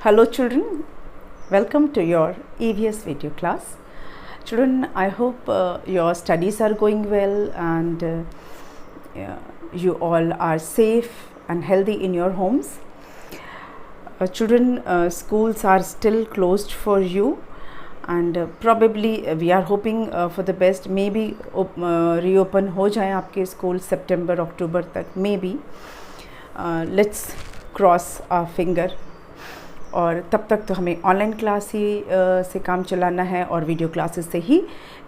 Hello children, welcome to your EVS video class. Children, I hope your studies are going well and you all are safe and healthy in your homes. Children, schools are still closed for you and probably we are hoping for the best. Maybe reopen हो जाए आपके school सितंबर अक्टूबर तक, maybe. Let's cross our finger. और तब तक तो हमें online class ही से काम चलाना है और वीडियो क्लासेस से ही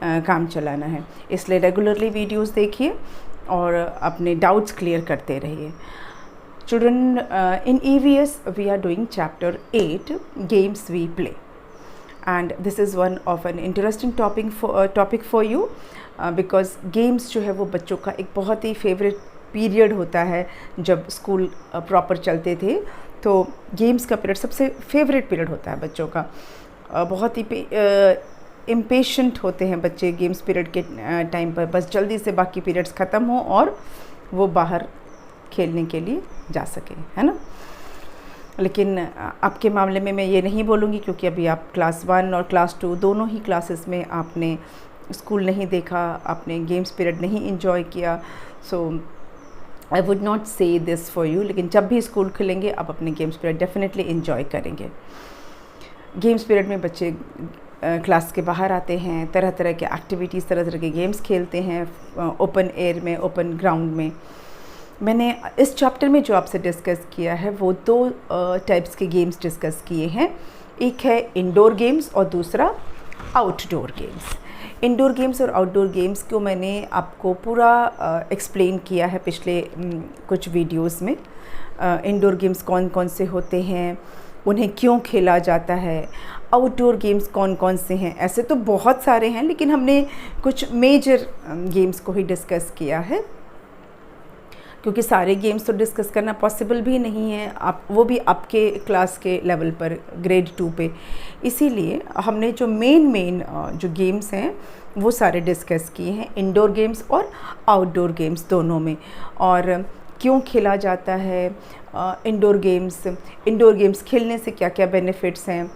काम चलाना है, इसलिए रेगुलरली वीडियोस देखिए और अपने डाउट्स क्लियर करते रहिए. Children, in EVS we are doing chapter 8 games we play and this is one of an interesting topic for you because games जो है वो बच्चों का एक बहुत ही फेवरेट पीरियड होता है. जब स्कूल प्रॉपर चलते थे तो गेम्स का पीरियड सबसे फेवरेट पीरियड होता है बच्चों का. बहुत ही इम्पेशेंट होते हैं बच्चे गेम्स पीरियड के टाइम पर, बस जल्दी से बाकी पीरियड्स ख़त्म हो और वो बाहर खेलने के लिए जा सकें, है ना. लेकिन आपके मामले में मैं ये नहीं बोलूँगी क्योंकि अभी आप क्लास 1 और क्लास 2 दोनों ही क्लासेस में आपने स्कूल नहीं देखा, आपने गेम्स पीरियड नहीं एंजॉय किया. सो आई वुड नॉट से दिस फॉर यू. लेकिन जब भी स्कूल खुलेंगे आप अपने गेम्स पीरियड डेफिनेटली एंजॉय करेंगे. गेम्स पीरियड में बच्चे क्लास के बाहर आते हैं, तरह तरह के एक्टिविटीज़, तरह तरह के गेम्स खेलते हैं ओपन एयर में, ओपन ग्राउंड में. मैंने इस चैप्टर में जो आपसे डिस्कस किया है वो 2 टाइप्स के गेम्स डिस्कस किए हैं. एक है इंडोर गेम्स और दूसरा आउटडोर गेम्स. इंडोर गेम्स और आउटडोर गेम्स को मैंने आपको पूरा एक्सप्लेन किया है पिछले कुछ वीडियोस में. इंडोर गेम्स कौन कौन से होते हैं, उन्हें क्यों खेला जाता है, आउटडोर गेम्स कौन कौन से हैं. ऐसे तो बहुत सारे हैं लेकिन हमने कुछ मेजर गेम्स को ही डिस्कस किया है क्योंकि सारे गेम्स तो डिस्कस करना पॉसिबल भी नहीं है, आप वो भी आपके क्लास के लेवल पर ग्रेड 2 पे. इसीलिए हमने जो मेन जो गेम्स हैं वो सारे डिस्कस किए हैं, इंडोर गेम्स और आउटडोर गेम्स दोनों में. और क्यों खेला जाता है इंडोर गेम्स खेलने से क्या क्या बेनिफिट्स हैं,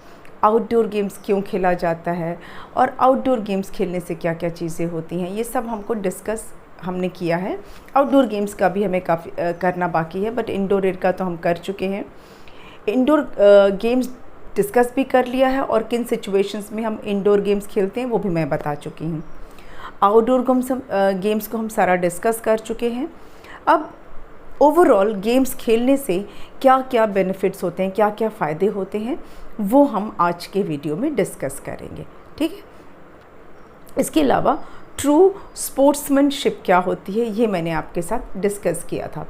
आउटडोर गेम्स क्यों खेला जाता है और आउटडोर गेम्स खेलने से क्या क्या चीज़ें होती हैं, ये सब हमको डिस्कस हमने किया है. आउटडोर गेम्स का भी हमें काफ़ी करना बाकी है बट इंडोर का तो हम कर चुके हैं. इंडोर गेम्स डिस्कस भी कर लिया है और किन सिचुएशंस में हम इंडोर गेम्स खेलते हैं वो भी मैं बता चुकी हूँ. आउटडोर गेम्स को हम सारा डिस्कस कर चुके हैं. अब ओवरऑल गेम्स खेलने से क्या क्या बेनिफिट्स होते हैं, क्या क्या फ़ायदे होते हैं, वो हम आज के वीडियो में डिस्कस करेंगे, ठीक है. इसके अलावा ट्रू स्पोर्ट्समैनशिप क्या होती है ये मैंने आपके साथ डिस्कस किया था.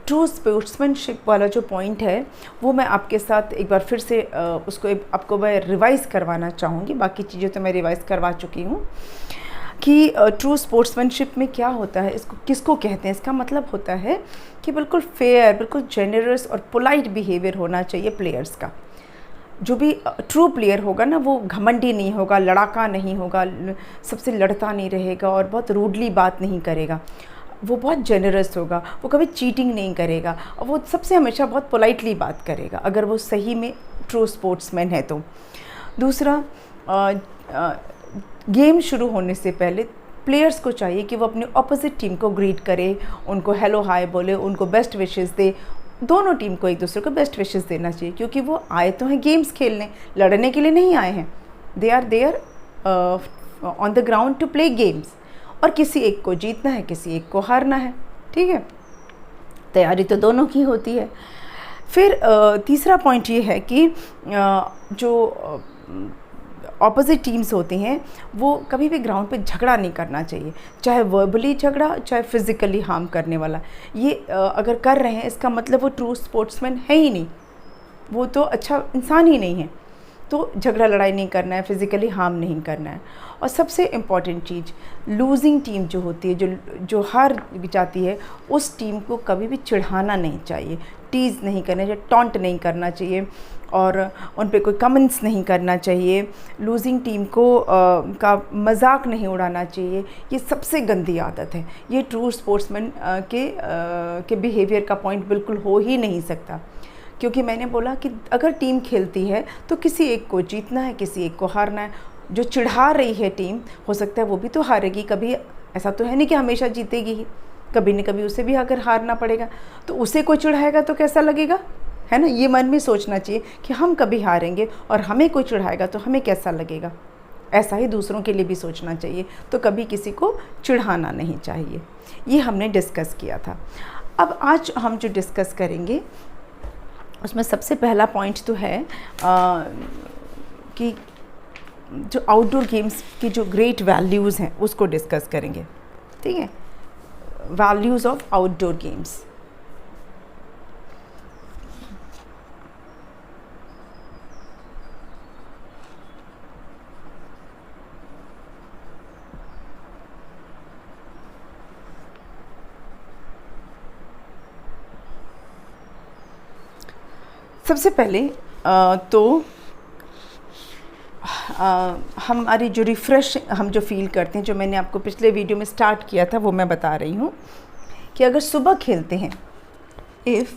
ट्रू स्पोर्ट्समैनशिप वाला जो पॉइंट है वो मैं आपके साथ एक बार फिर से उसको आपको मैं रिवाइज़ करवाना चाहूँगी. बाकी चीज़ें तो मैं रिवाइज़ करवा चुकी हूँ कि ट्रू स्पोर्ट्समैनशिप में क्या होता है, इसको किसको कहते हैं. इसका मतलब होता है कि बिल्कुल फेयर, बिल्कुल जेनरस और पोलाइट बिहेवियर होना चाहिए प्लेयर्स का. जो भी ट्रू प्लेयर होगा ना वो घमंडी नहीं होगा, लड़ाका नहीं होगा, सबसे लड़ता नहीं रहेगा और बहुत रूडली बात नहीं करेगा. वो बहुत जेनरस होगा, वो कभी चीटिंग नहीं करेगा और वो सबसे हमेशा बहुत पोलाइटली बात करेगा अगर वो सही में ट्रू स्पोर्ट्समैन है तो. दूसरा, गेम शुरू होने से पहले प्लेयर्स को चाहिए कि वो अपनी ऑपोजिट टीम को ग्रीट करे, उनको हेलो हाय बोले, उनको बेस्ट विशेस दे. दोनों टीम को एक दूसरे को बेस्ट विशेस देना चाहिए क्योंकि वो आए तो हैं गेम्स खेलने, लड़ने के लिए नहीं आए हैं. They are there on the ground to play games और किसी एक को जीतना है, किसी एक को हारना है, ठीक है. तैयारी तो दोनों की होती है. फिर तीसरा पॉइंट ये है कि जो ऑपोजिट टीम्स होती हैं वो कभी भी ग्राउंड पे झगड़ा नहीं करना चाहिए, चाहे वर्बली झगड़ा चाहे फिज़िकली हार्म करने वाला. ये अगर कर रहे हैं इसका मतलब वो ट्रू स्पोर्ट्समैन है ही नहीं, वो तो अच्छा इंसान ही नहीं है. तो झगड़ा लड़ाई नहीं करना है, फिज़िकली हार्म नहीं करना है. और सबसे इम्पॉर्टेंट चीज़, लूजिंग टीम जो होती है, जो हार जाती है, उस टीम को कभी भी चिढ़ाना नहीं चाहिए, टीज़ नहीं करना चाहिए, टॉन्ट नहीं करना चाहिए और उन पे कोई कमेंट्स नहीं करना चाहिए. लूजिंग टीम को का मजाक नहीं उड़ाना चाहिए. ये सबसे गंदी आदत है. ये ट्रू स्पोर्ट्समैन के बिहेवियर का पॉइंट बिल्कुल हो ही नहीं सकता क्योंकि मैंने बोला कि अगर टीम खेलती है तो किसी एक को जीतना है, किसी एक को हारना है। जो चिढ़ा रही है टीम, हो सकता है वो भी तो हारेगी, कभी ऐसा तो है नहीं कि हमेशा जीतेगी ही, कभी न कभी उसे भी अगर हारना पड़ेगा। तो उसे कोई चिढ़ाएगा तो कैसा लगेगा, है ना। ये मन में सोचना चाहिए कि हम कभी हारेंगे और हमें कोई चिढ़ाएगा तो हमें कैसा लगेगा। ऐसा ही दूसरों के लिए भी सोचना चाहिए, तो कभी किसी को चिढ़ाना नहीं चाहिए। ये हमने डिस्कस किया था। अब आज हम जो डिस्कस करेंगे उसमें सबसे पहला पॉइंट तो है कि जो आउटडोर गेम्स की जो ग्रेट वैल्यूज़ हैं उसको डिस्कस करेंगे, ठीक है। Values of outdoor games. सबसे पहले तो हमारी जो रिफ़्रेश हम जो फील करते हैं, जो मैंने आपको पिछले वीडियो में स्टार्ट किया था वो मैं बता रही हूँ कि अगर सुबह खेलते हैं, if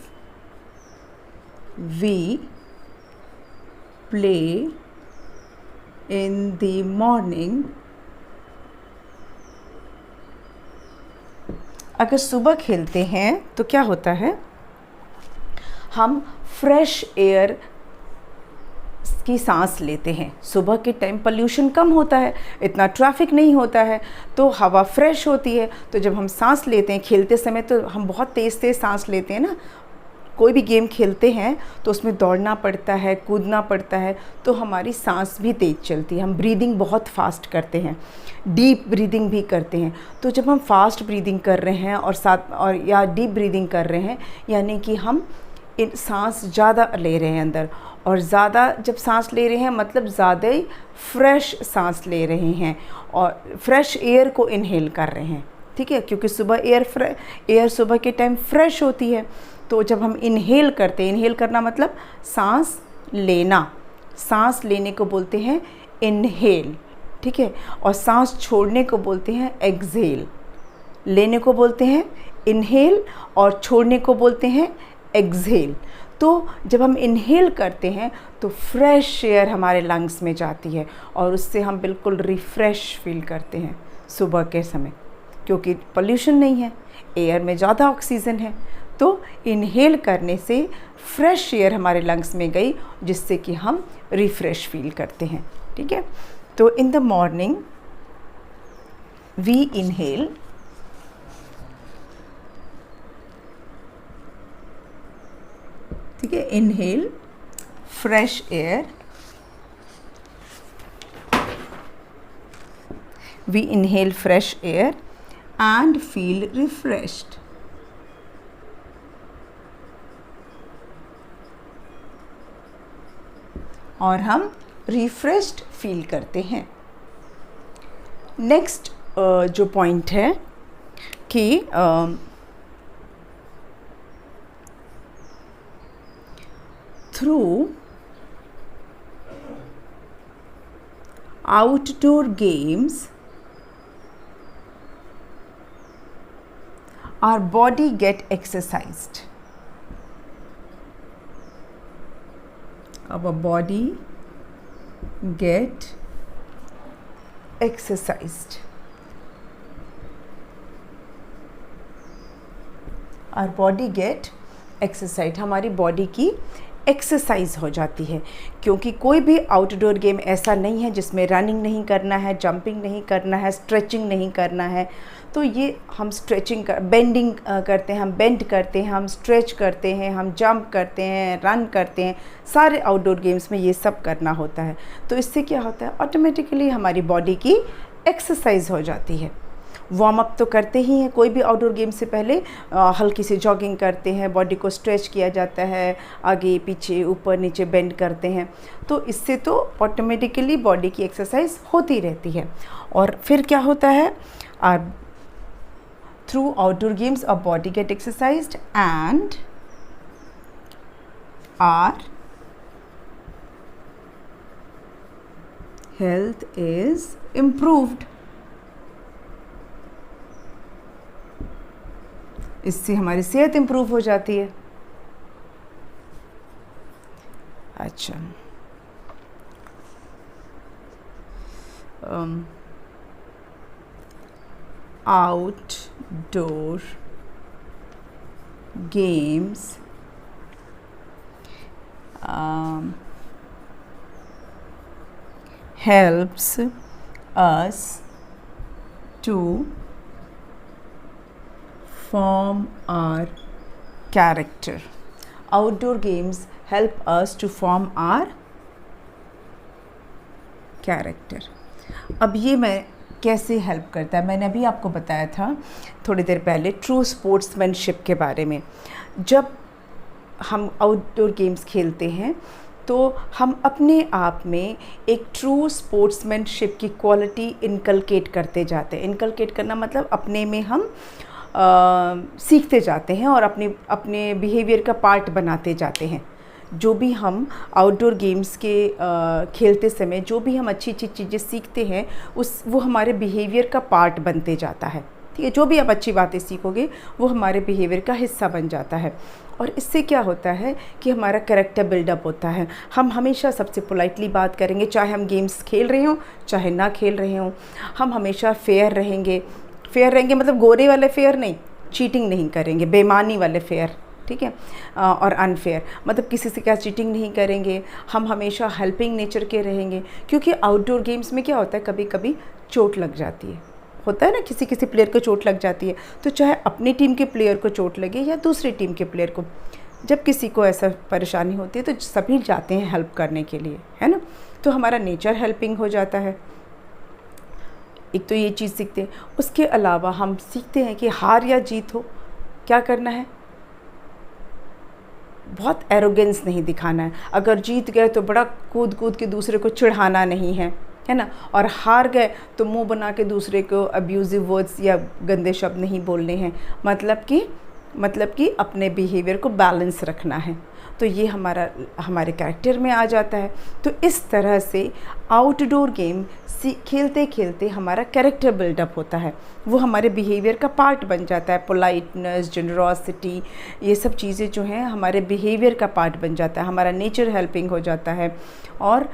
we play in the morning, अगर सुबह खेलते हैं तो क्या होता है, हम फ्रेश एयर की सांस लेते हैं। सुबह के टाइम पोल्यूशन कम होता है, इतना ट्रैफिक नहीं होता है, तो हवा फ्रेश होती है। तो जब हम सांस लेते हैं खेलते समय तो हम बहुत तेज़ तेज़ सांस लेते हैं ना। कोई भी गेम खेलते हैं तो उसमें दौड़ना पड़ता है, कूदना पड़ता है, तो हमारी सांस भी तेज़ चलती है। हम ब्रीदिंग बहुत फास्ट करते हैं, डीप ब्रीदिंग भी करते हैं। तो जब हम फास्ट ब्रीदिंग कर रहे हैं और या डीप ब्रीदिंग कर रहे हैं, यानी कि हम सांस ज़्यादा ले रहे हैं अंदर, और ज़्यादा जब सांस ले रहे हैं मतलब ज़्यादा ही फ्रेश सांस ले रहे हैं और फ्रेश एयर को इनहेल कर रहे हैं, ठीक है। क्योंकि सुबह एयर सुबह के टाइम फ्रेश होती है। तो जब हम इनहेल करते हैं, इनहेल करना मतलब सांस लेना, सांस लेने को बोलते हैं इनहेल, ठीक है। और सांस छोड़ने को बोलते हैं एक्सहेल। लेने को बोलते हैं इनहेल और छोड़ने को बोलते हैं एक्सहेल। तो जब हम इनहेल करते हैं तो फ्रेश एयर हमारे लंग्स में जाती है और उससे हम बिल्कुल रिफ़्रेश फील करते हैं सुबह के समय, क्योंकि पोल्यूशन नहीं है, एयर में ज़्यादा ऑक्सीजन है। तो इनहेल करने से फ्रेश एयर हमारे लंग्स में गई, जिससे कि हम रिफ़्रेश फील करते हैं, ठीक है। तो in the morning we inhale, ठीक है, inhale fresh air, we inhale fresh air and feel refreshed. और हम रिफ्रेश्ड फील करते हैं। नेक्स्ट जो पॉइंट है कि through outdoor games our body get exercised, our body get exercised, our body get exercised, हमारी बॉडी की एक्सरसाइज हो जाती है। क्योंकि कोई भी आउटडोर गेम ऐसा नहीं है जिसमें रनिंग नहीं करना है, जंपिंग नहीं करना है, स्ट्रेचिंग नहीं करना है। तो ये हम बेंडिंग करते हैं, हम बेंड करते हैं, हम स्ट्रेच करते हैं, हम जंप करते हैं, रन करते हैं, सारे आउटडोर गेम्स में ये सब करना होता है। तो इससे क्या होता है, ऑटोमेटिकली हमारी बॉडी की एक्सरसाइज हो जाती है। वार्म अप तो करते ही हैं, कोई भी आउटडोर गेम से पहले हल्की सी जॉगिंग करते हैं, बॉडी को स्ट्रेच किया जाता है, आगे पीछे ऊपर नीचे बेंड करते हैं। तो इससे तो ऑटोमेटिकली बॉडी की एक्सरसाइज होती रहती है। और फिर क्या होता है, through outdoor games our body get exercised and our health is improved. इससे हमारी सेहत इम्प्रूव हो जाती है। अच्छा, outdoor games helps us to form our character. Outdoor games help us to form our character. अब ये मैं कैसे हेल्प करता है, मैंने अभी आपको बताया था थोड़ी देर पहले ट्रू स्पोर्ट्समैनशिप के बारे में। जब हम आउटडोर गेम्स खेलते हैं तो हम अपने आप में एक ट्रू स्पोर्ट्समैनशिप की क्वालिटी इनकलकेट करते जाते हैं। इनकलकेट करना मतलब अपने में हम सीखते जाते हैं और अपने बिहेवियर का पार्ट बनाते जाते हैं। जो भी हम आउटडोर गेम्स के खेलते समय जो भी हम अच्छी अच्छी चीज़ें सीखते हैं वो हमारे बिहेवियर का पार्ट बनते जाता है। ठीक है, जो भी आप अच्छी बातें सीखोगे वो हमारे बिहेवियर का हिस्सा बन जाता है। और इससे क्या होता है कि हमारा कैरेक्टर बिल्डअप होता है। हम हमेशा सबसे पोलाइटली बात करेंगे, चाहे हम गेम्स खेल रहे हों चाहे ना खेल रहे हों। हम हमेशा फेयर रहेंगे। फेयर रहेंगे मतलब गोरे वाले फेयर नहीं, चीटिंग नहीं करेंगे, बेईमानी वाले फेयर, ठीक है। और अनफेयर मतलब किसी से क्या चीटिंग नहीं करेंगे। हम हमेशा हेल्पिंग नेचर के रहेंगे, क्योंकि आउटडोर गेम्स में क्या होता है कभी कभी चोट लग जाती है। होता है ना, किसी किसी प्लेयर को चोट लग जाती है, तो चाहे अपनी टीम के प्लेयर को चोट लगे या दूसरी टीम के प्लेयर को, जब किसी को ऐसा परेशानी होती है तो सभी जाते हैं हेल्प करने के लिए, है ना। तो हमारा नेचर हेल्पिंग हो जाता है। एक तो ये चीज़ सीखते हैं। उसके अलावा हम सीखते हैं कि हार या जीत हो क्या करना है, बहुत एरोगेंस नहीं दिखाना है। अगर जीत गए तो बड़ा कूद कूद के दूसरे को चिढ़ाना नहीं है, है ना। और हार गए तो मुंह बना के दूसरे को अब्यूजिव वर्ड्स या गंदे शब्द नहीं बोलने हैं। मतलब कि अपने बिहेवियर को बैलेंस रखना है। तो ये हमारे कैरेक्टर में आ जाता है। तो इस तरह से आउटडोर गेम खेलते खेलते हमारा कैरेक्टर बिल्डअप होता है, वो हमारे बिहेवियर का पार्ट बन जाता है। पोलाइटनेस, जेनरॉसिटी, ये सब चीज़ें जो हैं हमारे बिहेवियर का पार्ट बन जाता है। हमारा नेचर हेल्पिंग हो जाता है और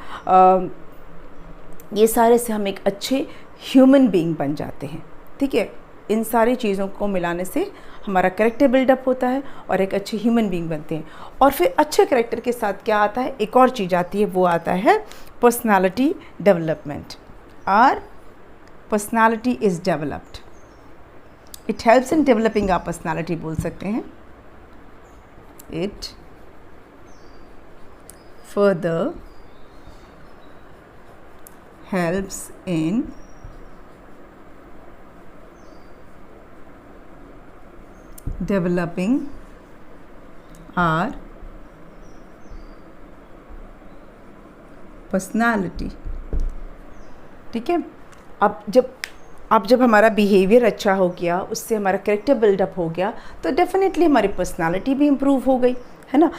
ये सारे से हम एक अच्छे ह्यूमन बीइंग बन जाते हैं। ठीक है, इन सारी चीज़ों को मिलाने से हमारा कैरेक्टर बिल्डअप होता है और एक अच्छे ह्यूमन बीइंग बनते हैं। और फिर अच्छे कैरेक्टर के साथ क्या आता है, एक और चीज़ आती है, वो आता है personality development. Our personality is developed. It helps in developing our personality बोल सकते हैं। It further helps in developing our personality। ठीक है, अब जब हमारा बिहेवियर अच्छा हो गया, उससे हमारा कैरेक्टर बिल्डअप हो गया, तो डेफिनेटली हमारी पर्सनालिटी भी इम्प्रूव हो गई, है ना।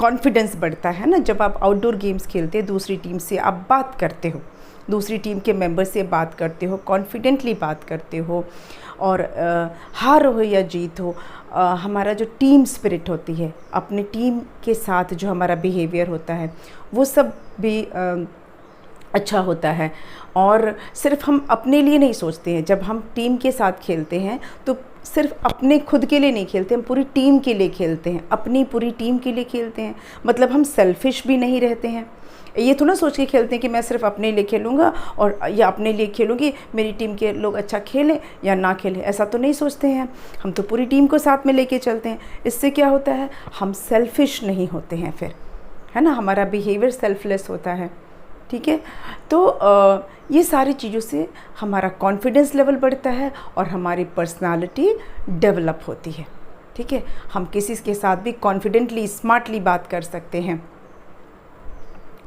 कॉन्फिडेंस बढ़ता है ना। जब आप आउटडोर गेम्स खेलते हैं, दूसरी टीम से आप बात करते हो, दूसरी टीम के मेंबर से बात करते हो, कॉन्फिडेंटली बात करते हो, और हार हो या जीत हो, हमारा जो टीम स्पिरिट होती है, अपने टीम के साथ जो हमारा बिहेवियर होता है, वो सब भी अच्छा होता है। और सिर्फ हम अपने लिए नहीं सोचते हैं। जब हम टीम के साथ खेलते हैं तो सिर्फ अपने खुद के लिए नहीं खेलते, हम पूरी टीम के लिए खेलते हैं, अपनी पूरी टीम के लिए खेलते हैं। मतलब हम सेल्फिश भी नहीं रहते हैं। ये तो ना सोच के खेलते हैं कि मैं सिर्फ अपने लिए खेलूँगा और या अपने लिए खेलूँगी, मेरी टीम के लोग अच्छा खेलें या ना खेलें, ऐसा तो नहीं सोचते हैं। हम तो पूरी टीम को साथ में लेके चलते हैं। इससे क्या होता है, हम सेल्फिश नहीं होते हैं फिर, है ना। हमारा बिहेवियर सेल्फलेस होता है। ठीक है, तो ये सारी चीज़ों से हमारा कॉन्फिडेंस लेवल बढ़ता है और हमारी पर्सनालिटी डेवलप होती है। ठीक है, हम किसी के साथ भी कॉन्फिडेंटली, स्मार्टली बात कर सकते हैं।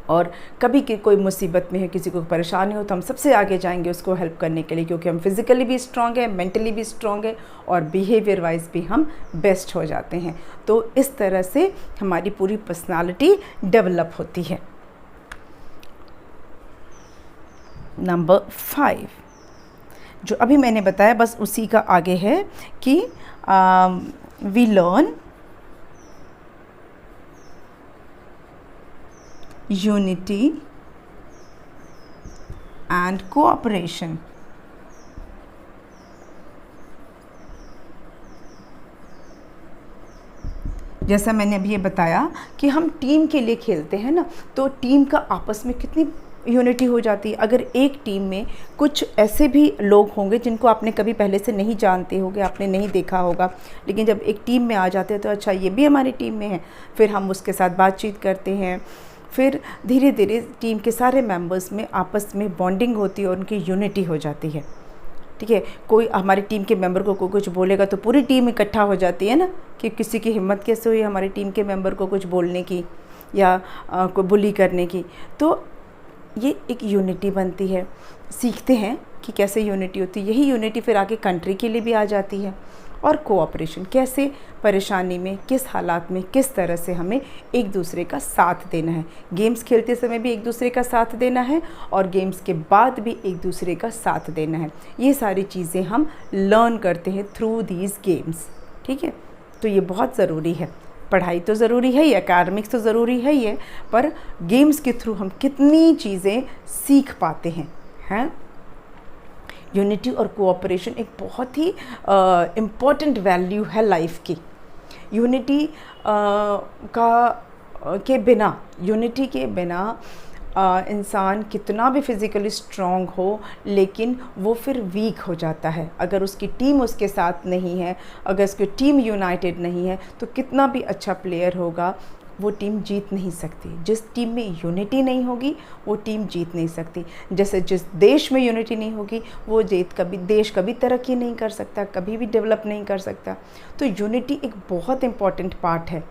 और कभी कि कोई मुसीबत में है, किसी को परेशानी हो, तो हम सबसे आगे जाएंगे उसको हेल्प करने के लिए, क्योंकि हम फिज़िकली भी स्ट्रॉन्ग है, मेंटली भी स्ट्रॉन्ग है और बिहेवियर वाइज भी हम बेस्ट हो जाते हैं। तो इस तरह से हमारी पूरी पर्सनालिटी डेवलप होती है। नंबर 5 जो अभी मैंने बताया, बस उसी का आगे है कि we learn unity and cooperation. जैसा मैंने अभी ये बताया कि हम टीम के लिए खेलते हैं ना, तो टीम का आपस में कितनी यूनिटी हो जाती है। अगर एक टीम में कुछ ऐसे भी लोग होंगे जिनको आपने कभी पहले से नहीं जानते होंगे, आपने नहीं देखा होगा, लेकिन जब एक टीम में आ जाते हैं तो अच्छा ये भी हमारी टीम में है, फिर हम उसके साथ बातचीत करते हैं, फिर धीरे धीरे टीम के सारे मेंबर्स में आपस में बॉन्डिंग होती है और उनकी यूनिटी हो जाती है। ठीक है, कोई हमारी टीम के मेंबर को कोई कुछ बोलेगा तो पूरी टीम इकट्ठा हो जाती है ना, कि किसी की हिम्मत कैसे हुई हमारी टीम के मेंबर को कुछ बोलने की या कोई बुली करने की। तो ये एक यूनिटी बनती है, सीखते हैं कि कैसे यूनिटी होती है। यही यूनिटी फिर आगे कंट्री के लिए भी आ जाती है। और कोऑपरेशन, कैसे परेशानी में, किस हालात में, किस तरह से हमें एक दूसरे का साथ देना है। गेम्स खेलते समय भी एक दूसरे का साथ देना है और गेम्स के बाद भी एक दूसरे का साथ देना है। ये सारी चीज़ें हम लर्न करते हैं थ्रू दीज गेम्स। ठीक है, तो ये बहुत ज़रूरी है। पढ़ाई तो ज़रूरी है ही, एकेडमिक्स तो ज़रूरी है ही है, पर गेम्स के थ्रू हम कितनी चीज़ें सीख पाते हैं। यूनिटी और कोऑपरेशन एक बहुत ही इम्पॉर्टेंट वैल्यू है लाइफ की। यूनिटी यूनिटी के बिना इंसान कितना भी फिज़िकली स्ट्रॉन्ग हो, लेकिन वो फिर वीक हो जाता है। अगर उसकी टीम उसके साथ नहीं है, अगर उसकी टीम यूनाइटेड नहीं है, तो कितना भी अच्छा प्लेयर होगा वो टीम जीत नहीं सकती। जिस टीम में यूनिटी नहीं होगी वो टीम जीत नहीं सकती। जैसे जिस देश में यूनिटी नहीं होगी वो देश कभी तरक्की नहीं कर सकता, कभी भी डेवलप नहीं कर सकता। तो यूनिटी एक बहुत इम्पॉर्टेंट पार्ट है।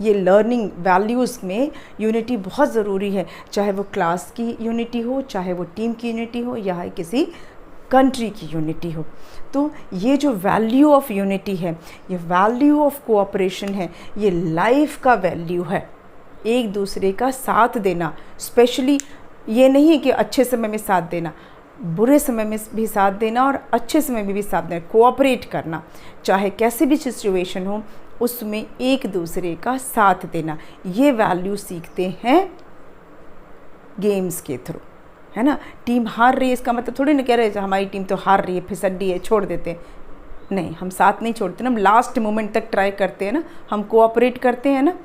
ये लर्निंग वैल्यूज़ में यूनिटी बहुत ज़रूरी है, चाहे वो क्लास की यूनिटी हो, चाहे वो टीम की यूनिटी हो, या किसी कंट्री की यूनिटी हो। तो ये जो वैल्यू ऑफ यूनिटी है, ये वैल्यू ऑफ कोऑपरेशन है, ये लाइफ का वैल्यू है। एक दूसरे का साथ देना, स्पेशली ये नहीं है कि अच्छे समय में साथ देना, बुरे समय में भी साथ देना और अच्छे समय में भी साथ देना, कोऑपरेट करना, चाहे कैसी भी सिचुएशन हो उसमें एक दूसरे का साथ देना। ये वैल्यू सीखते हैं गेम्स के थ्रू, है ना। टीम हार रही है इसका मतलब थोड़ी ना कह रहे हमारी टीम तो हार रही है, फिसड्डी है, छोड़ देते हैं। नहीं, हम साथ नहीं छोड़ते ना, हम लास्ट मोमेंट तक ट्राई करते हैं ना, हम कोऑपरेट करते हैं ना,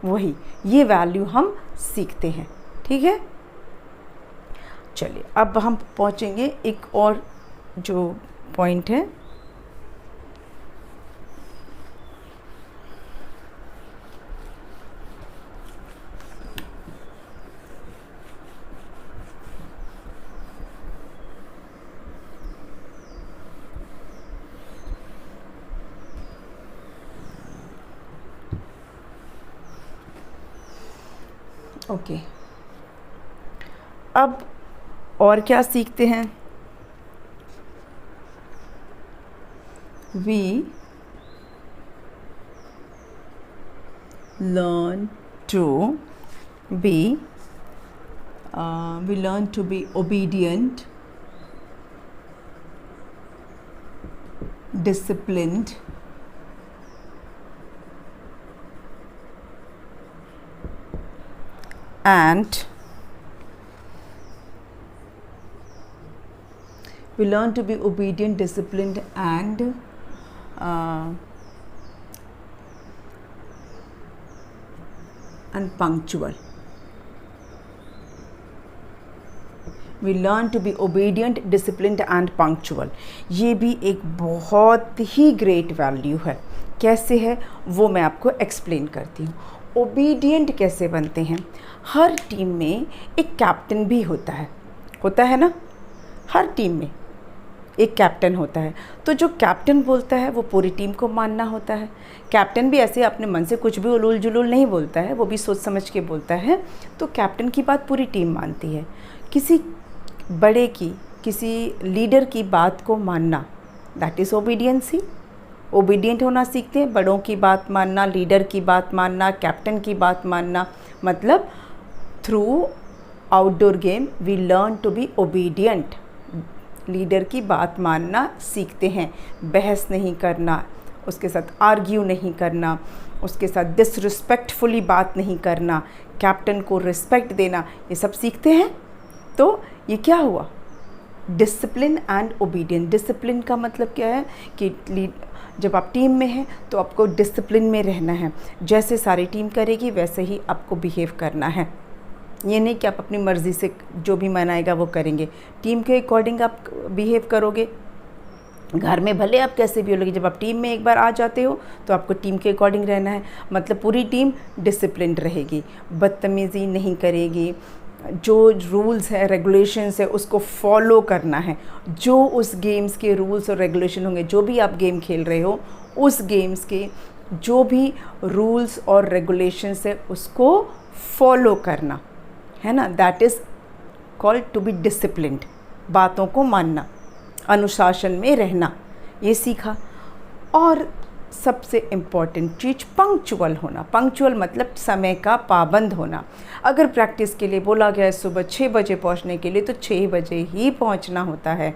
वही ये वैल्यू हम सीखते हैं। ठीक है, चलिए अब हम पहुंचेंगे एक और जो पॉइंट है, ओके। अब और क्या सीखते हैं, we learn to be obedient, disciplined, and we learn to be obedient, disciplined, and punctual. We learn to be obedient, disciplined and punctual. ये भी एक बहुत ही ग्रेट वैल्यू है। कैसे है वो मैं आपको एक्सप्लेन करती हूँ। ओबीडियंट कैसे बनते हैं, हर टीम में एक कैप्टन भी होता है ना, हर टीम में एक कैप्टन होता है। तो जो कैप्टन बोलता है वो पूरी टीम को मानना होता है। कैप्टन भी ऐसे अपने मन से कुछ भी उलूल जुलूल नहीं बोलता है, वो भी सोच समझ के बोलता है। तो कैप्टन की बात पूरी टीम मानती है। किसी बड़े की, किसी लीडर की बात को मानना, दैट इज़ ओबीडियंसी। ओबीडियंट होना सीखते हैं, बड़ों की बात मानना, लीडर की बात मानना, कैप्टन की बात मानना। मतलब through outdoor game we learn to be obedient. Leader की बात मानना सीखते हैं, बहस नहीं करना, उसके साथ आर्ग्यू नहीं करना, उसके साथ डिसरिस्पेक्टफुली बात नहीं करना, कैप्टन को रिस्पेक्ट देना, ये सब सीखते हैं। तो ये क्या हुआ? Discipline and obedience. डिसिप्लिन का मतलब क्या है कि जब आप टीम में हैं तो आपको डिसिप्लिन में रहना है, जैसे सारी टीम करेगी वैसे ही आपको बिहेव करना है। ये नहीं कि आप अपनी मर्ज़ी से जो भी मन आएगा वो करेंगे, टीम के अकॉर्डिंग आप बिहेव करोगे। घर में भले आप कैसे भी हो, लेकिन जब आप टीम में एक बार आ जाते हो तो आपको टीम के अकॉर्डिंग रहना है। मतलब पूरी टीम डिसिप्लिन्ड रहेगी, बदतमीज़ी नहीं करेगी, जो रूल्स है रेगुलेशंस है उसको फॉलो करना है। जो उस गेम्स के रूल्स और रेगुलेशन होंगे, जो भी आप गेम खेल रहे हो उस गेम्स के जो भी रूल्स और रेगुलेशंस है उसको फॉलो करना है ना। That is called to be disciplined. बातों को मानना, अनुशासन में रहना, ये सीखा। और सबसे इम्पॉर्टेंट चीज़ पंक्चुअल होना। पंक्चुअल मतलब समय का पाबंद होना। अगर प्रैक्टिस के लिए बोला गया है सुबह 6 बजे पहुंचने के लिए तो 6 बजे ही पहुंचना होता है।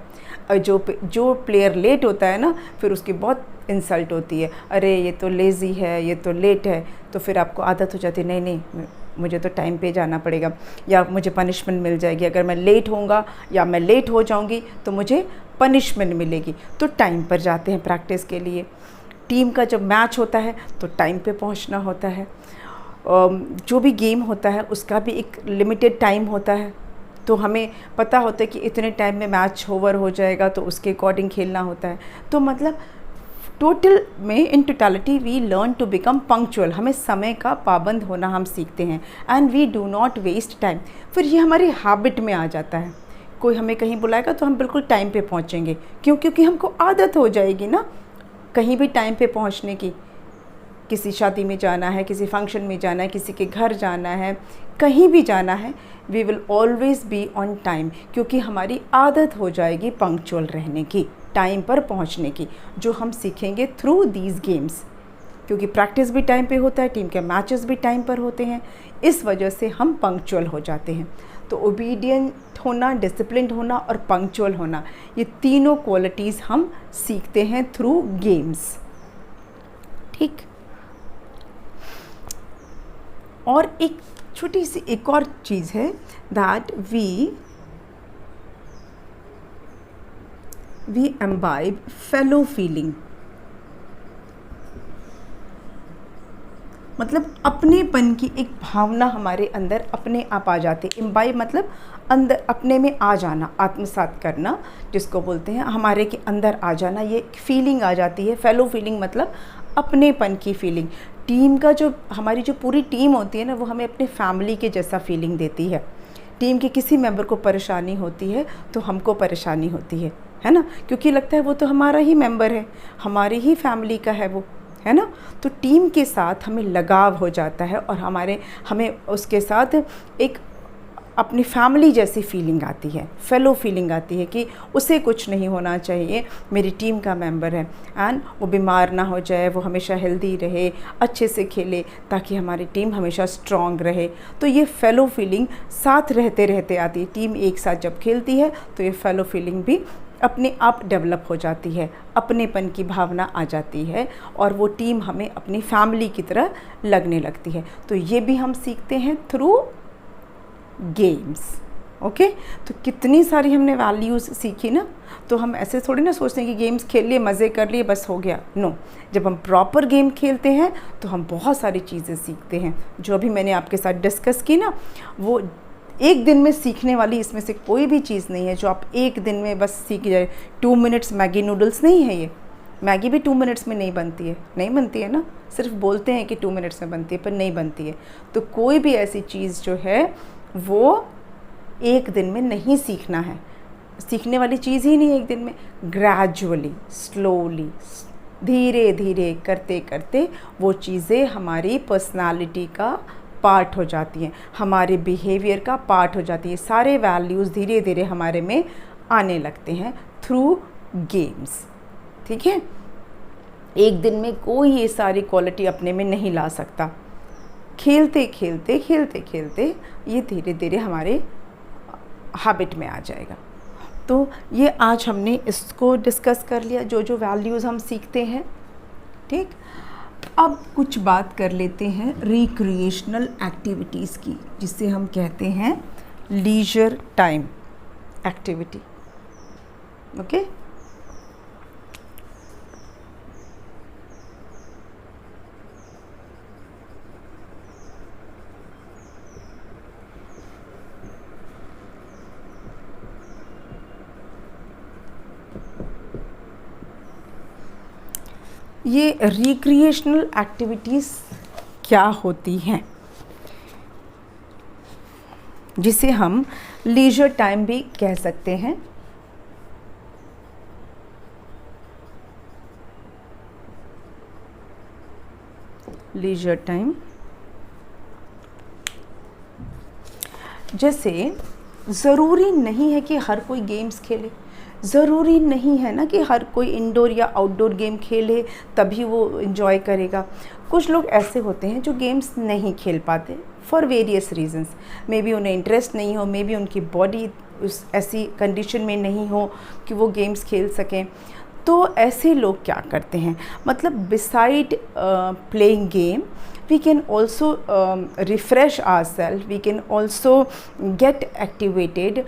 और जो प्लेयर लेट होता है ना, फिर उसकी बहुत इंसल्ट होती है, अरे ये तो लेज़ी है, ये तो लेट है। तो फिर आपको आदत हो जाती है, नहीं नहीं मुझे तो टाइम पे जाना पड़ेगा, या मुझे पनिशमेंट मिल जाएगी। अगर मैं लेट होऊंगा या मैं लेट हो जाऊंगी तो मुझे पनिशमेंट मिलेगी। तो टाइम पर जाते हैं प्रैक्टिस के लिए। टीम का जब मैच होता है तो टाइम पे पहुंचना होता है। जो भी गेम होता है उसका भी एक लिमिटेड टाइम होता है, तो हमें पता होता है कि इतने टाइम में मैच ओवर हो जाएगा, तो उसके अकॉर्डिंग खेलना होता है। तो मतलब टोटल में in totality we learn to become punctual. हमें समय का पाबंद होना हम सीखते हैं। And we do not waste time. फिर ये हमारी हैबिट में आ जाता है। कोई हमें कहीं बुलाएगा तो हम बिल्कुल टाइम पे पहुंचेंगे। क्यों? क्योंकि हमको आदत हो जाएगी ना कहीं भी टाइम पे पहुंचने की। किसी शादी में जाना है, किसी फंक्शन में जाना है, किसी के घर जाना है, कहीं भी जाना है, we will always be on time, क्योंकि हमारी आदत हो जाएगी पंक्चुअल रहने की, टाइम पर पहुंचने की, जो हम सीखेंगे थ्रू दीज गेम्स। क्योंकि प्रैक्टिस भी टाइम पे होता है, टीम के मैचेस भी टाइम पर होते हैं, इस वजह से हम पंक्चुअल हो जाते हैं। तो ओबीडियंट होना, डिसिप्लिन्ड होना और पंक्चुअल होना, ये तीनों क्वालिटीज़ हम सीखते हैं थ्रू गेम्स। ठीक। और एक छोटी सी एक और चीज़ है, that we imbibe fellow feeling. मतलब अपनेपन की एक भावना हमारे अंदर अपने आप आ जाती है। इम्बाइब मतलब अंदर, अपने में आ जाना, आत्मसात करना जिसको बोलते हैं, हमारे के अंदर आ जाना, ये फीलिंग आ जाती है। फेलो फीलिंग मतलब अपनेपन की फीलिंग। टीम का जो हमारी जो पूरी टीम होती है ना, वो हमें अपने फैमिली के जैसा फीलिंग देती है। टीम के किसी मेंबर को परेशानी होती है तो हमको परेशानी होती है ना, क्योंकि लगता है वो तो हमारा ही मेंबर है, हमारी ही फैमिली का है वो, है ना। तो टीम के साथ हमें लगाव हो जाता है और हमें उसके साथ एक अपनी फैमिली जैसी फीलिंग आती है, फेलो फीलिंग आती है कि उसे कुछ नहीं होना चाहिए, मेरी टीम का मेंबर है, एंड वो बीमार ना हो जाए, वो हमेशा हेल्दी रहे, अच्छे से खेले, ताकि हमारी टीम हमेशा स्ट्रॉन्ग रहे। तो ये फेलो फीलिंग साथ रहते रहते आती है। टीम एक साथ जब खेलती है तो ये फेलो फीलिंग भी अपने आप डेवलप हो जाती है, अपनेपन की भावना आ जाती है और वो टीम हमें अपनी फैमिली की तरह लगने लगती है। तो ये भी हम सीखते हैं थ्रू गेम्स। ओके, तो कितनी सारी हमने वैल्यूज़ सीखी ना। तो हम ऐसे थोड़ी ना सोचते हैं कि गेम्स खेल लिए, मज़े कर लिए, बस हो गया। नो, जब हम प्रॉपर गेम खेलते हैं तो हम बहुत सारी चीज़ें सीखते हैं। जो अभी मैंने आपके साथ डिस्कस की ना, वो एक दिन में सीखने वाली इसमें से कोई भी चीज़ नहीं है जो आप एक दिन में बस सीख जाए। 2 मिनट्स मैगी नूडल्स नहीं है ये। मैगी भी 2 मिनट्स में नहीं बनती है, नहीं बनती है ना। सिर्फ बोलते हैं कि 2 मिनट्स में बनती है, पर नहीं बनती है। तो कोई भी ऐसी चीज़ जो है वो एक दिन में नहीं सीखना है, सीखने वाली चीज़ ही नहीं है एक दिन में। ग्रेजुअली, स्लोली, धीरे धीरे करते करते वो चीज़ें हमारी पर्सनालिटी का पार्ट हो जाती हैं, हमारे बिहेवियर का पार्ट हो जाती है। सारे वैल्यूज़ धीरे धीरे हमारे में आने लगते हैं थ्रू गेम्स। ठीक है, एक दिन में कोई ये सारी क्वालिटी अपने में नहीं ला सकता। खेलते खेलते खेलते खेलते ये धीरे धीरे हमारे हैबिट में आ जाएगा। तो ये आज हमने इसको डिस्कस कर लिया, जो जो वैल्यूज़ हम सीखते हैं ठीक। अब कुछ बात कर लेते हैं रिक्रिएशनल एक्टिविटीज़ की, जिसे हम कहते हैं लीजर टाइम एक्टिविटी। ओके। ये रिक्रिएशनल एक्टिविटीज़ क्या होती हैं, जिसे हम लीजर टाइम भी कह सकते हैं। लीजर टाइम, जैसे ज़रूरी नहीं है कि हर कोई गेम्स खेले, ज़रूरी नहीं है ना कि हर कोई इंडोर या आउटडोर गेम खेले तभी वो इन्जॉय करेगा। कुछ लोग ऐसे होते हैं जो गेम्स नहीं खेल पाते for various reasons. May be उन्हें इंटरेस्ट नहीं हो, मे बी उनकी बॉडी उस ऐसी कंडीशन में नहीं हो कि वो गेम्स खेल सकें। तो ऐसे लोग क्या करते हैं, मतलब beside playing game we can also refresh ourselves, we can also get activated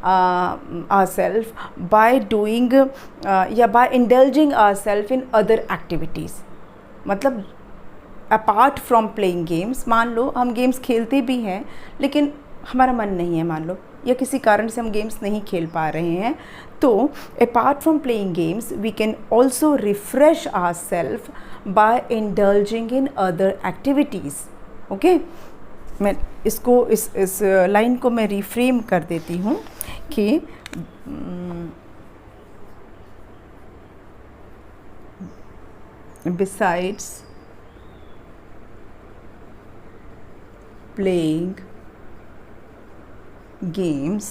ourselves by doing by indulging ourselves in other activities। मतलब अपार्ट फ्रॉम प्लेइंग गेम्स, मान लो हम गेम्स खेलते भी हैं लेकिन हमारा मन नहीं है, मान लो, या किसी कारण से हम गेम्स नहीं खेल पा रहे हैं, तो apart from playing games we can also refresh our self by indulging in other activities. Okay, मैं इसको इस लाइन को मैं रिफ्रेम कर देती हूँ कि besides playing games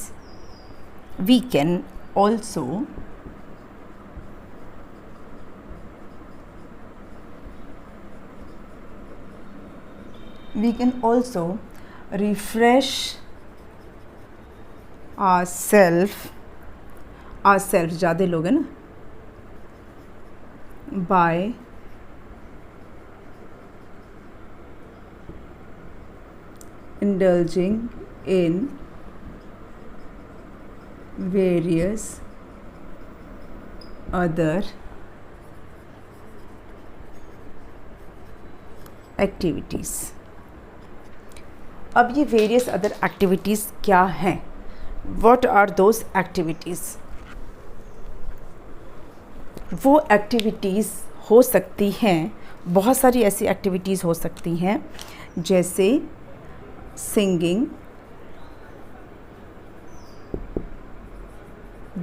we can also refresh ourselves ज़्यादा लोग हैं ना, by indulging in various other activities। अब ये वेरियस अदर एक्टिविटीज़ क्या हैं? What are those activities? वो एक्टिविटीज़ हो सकती हैं, बहुत सारी ऐसी एक्टिविटीज़ हो सकती हैं, जैसे सिंगिंग,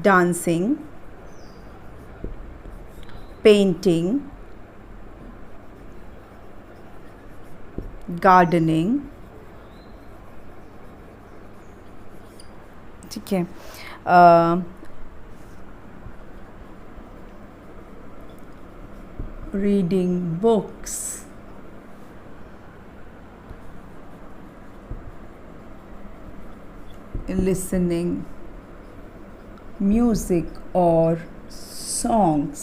डांसिंग, पेंटिंग, गार्डनिंग। ठीक है, reading books, listening music or songs,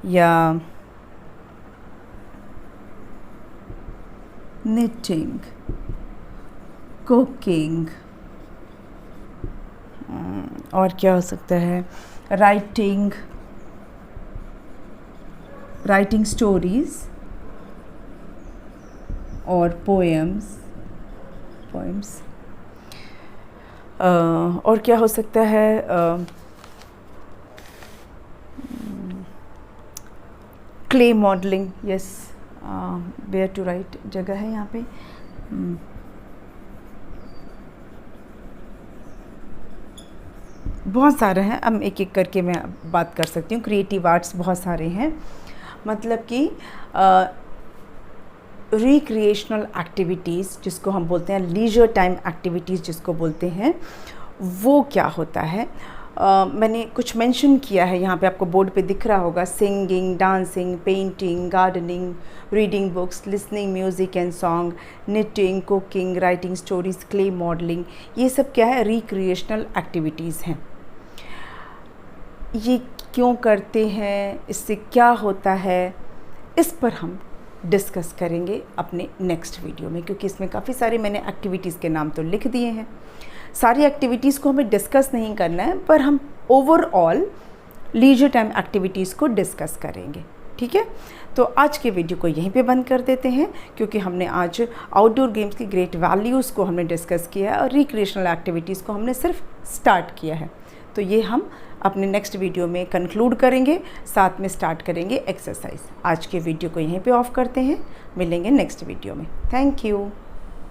या knitting, cooking, और क्या हो सकता है, राइटिंग स्टोरीज और पोएम्स। और क्या हो सकता है, clay modelling, yes, where to write जगह है यहाँ पे। बहुत सारे हैं, अब एक एक करके मैं बात कर सकती हूँ। क्रिएटिव आर्ट्स बहुत सारे हैं, मतलब कि रिक्रिएशनल एक्टिविटीज़ जिसको हम बोलते हैं, लीजर टाइम एक्टिविटीज़ जिसको बोलते हैं, वो क्या होता है। मैंने कुछ मेंशन किया है यहाँ पे, आपको बोर्ड पे दिख रहा होगा, singing, dancing, painting, gardening, reading books, listening music and song, knitting, cooking, writing stories, clay modelling. ये सब क्या है, रिक्रिएशनल एक्टिविटीज़ हैं। ये क्यों करते हैं, इससे क्या होता है, इस पर हम डिस्कस करेंगे अपने नेक्स्ट वीडियो में, क्योंकि इसमें काफ़ी सारे मैंने एक्टिविटीज़ के नाम तो लिख दिए हैं। सारी एक्टिविटीज़ को हमें डिस्कस नहीं करना है, पर हम ओवरऑल लीजर टाइम एक्टिविटीज़ को डिस्कस करेंगे। ठीक है, तो आज के वीडियो को यहीं पे बंद कर देते हैं, क्योंकि हमने आज आउटडोर गेम्स की ग्रेट वैल्यूज़ को हमने डिस्कस किया है और रिक्रिएशनल एक्टिविटीज़ को हमने सिर्फ स्टार्ट किया है। तो ये हम अपने नेक्स्ट वीडियो में कंक्लूड करेंगे, साथ में स्टार्ट करेंगे एक्सरसाइज। आज के वीडियो को यहीं पे ऑफ करते हैं, मिलेंगे नेक्स्ट वीडियो में। Thank you.